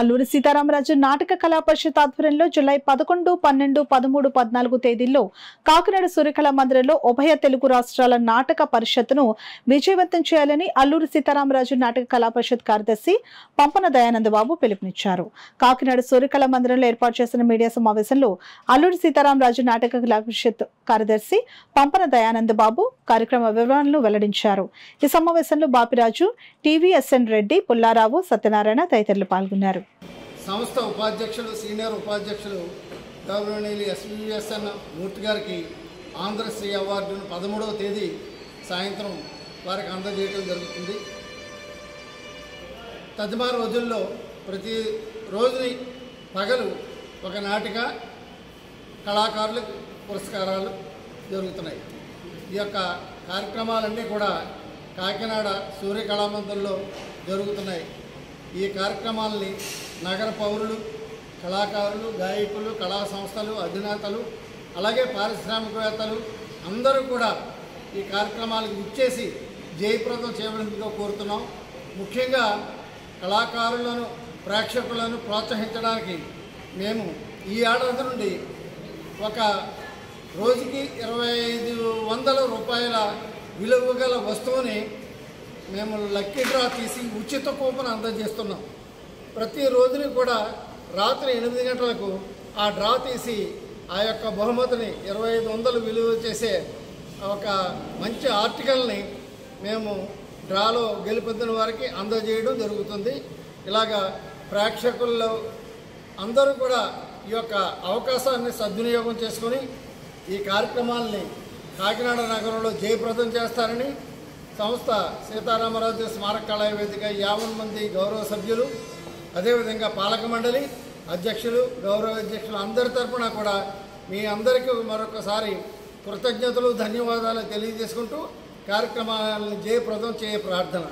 అల్లూరి సీతారామరాజు నాటక కళా పరిషత్ ఆధ్వర్యంలో జూలై 11, 12, 13, 14 తేదీల్లో కాకినాడ సూర్యకళా మందిరంలో ఉభయ తెలుగు రాష్ట్రాల నాటక పరిషత్తును విజయవంతం చేయాలని అల్లూరి సీతారామరాజు నాటక కళా పరిషత్ కార్యదర్శి పంపన దయానందబాబు పిలుపునిచ్చారు. కాకినాడ సూర్యకళా మందిరంలో ఏర్పాటు చేసిన మీడియా సమావేశంలో అల్లూరి సీతారామరాజు నాటక కళా పరిషత్ కార్యదర్శి పంపన దయానందబాబు కార్యక్రమ వివరాలను వెల్లడించారు. ఈ సమావేశంలో బాపిరాజు, టీవీఎస్ఎన్ రెడ్డి, పుల్లారావు, సత్యనారాయణ తదితరులు పాల్గొన్నారు. సంస్థ ఉపాధ్యక్షులు, సీనియర్ ఉపాధ్యక్షులు గౌరవనీయులు ఎస్విఎస్ఎన్ మూర్తి గారికి ఆంధ్రశ్రీ అవార్డును 13వ తేదీ సాయంత్రం వారికి అందజేయడం జరుగుతుంది. తదుపరి రోజుల్లో ప్రతి రోజుని పగలు ఒక నాటిక కళాకారులు పురస్కారాలు జరుగుతున్నాయి. ఈ యొక్క కార్యక్రమాలన్నీ కూడా కాకినాడ సూర్యకళామందిరంలో జరుగుతున్నాయి. ఈ కార్యక్రమాలని నగర పౌరులు, కళాకారులు, గాయకులు, కళా సంస్థలు, అధినేతలు, అలాగే పారిశ్రామికవేత్తలు అందరూ కూడా ఈ కార్యక్రమాలకు ఇచ్చేసి జయప్రదం చేయవలసిందిగా కోరుతున్నాం. ముఖ్యంగా కళాకారులను, ప్రేక్షకులను ప్రోత్సహించడానికి మేము ఈ ఏడాది నుండి ఒక రోజుకి 2500 రూపాయల విలువ గల వస్తువుని మేము లక్కీ డ్రా తీసి ఉచిత కూపన్ అందజేస్తున్నాం. ప్రతి రోజుని కూడా రాత్రి 8 గంటలకు ఆ డ్రా తీసి ఆ యొక్క బహుమతిని 2500 విలువ చేసే ఒక మంచి ఆర్టికల్ని మేము డ్రాలో గెలుపొందిన వారికి అందజేయడం జరుగుతుంది. ఇలాగా ప్రేక్షకుల్లో అందరూ కూడా ఈ యొక్క అవకాశాన్ని సద్వినియోగం చేసుకొని ఈ కార్యక్రమాలని కాకినాడ నగరంలో జయప్రదం చేస్తారని సంస్థ సీతారామరాజు స్మారక కళా వేదిక 50 మంది గౌరవ సభ్యులు, అదేవిధంగా పాలక మండలి అధ్యక్షులు, గౌరవ అధ్యక్షులు అందరి తరఫున కూడా మీ అందరికీ మరొకసారి కృతజ్ఞతలు, ధన్యవాదాలు తెలియజేసుకుంటూ కార్యక్రమాలను జయప్రదం చేయ ప్రార్థన.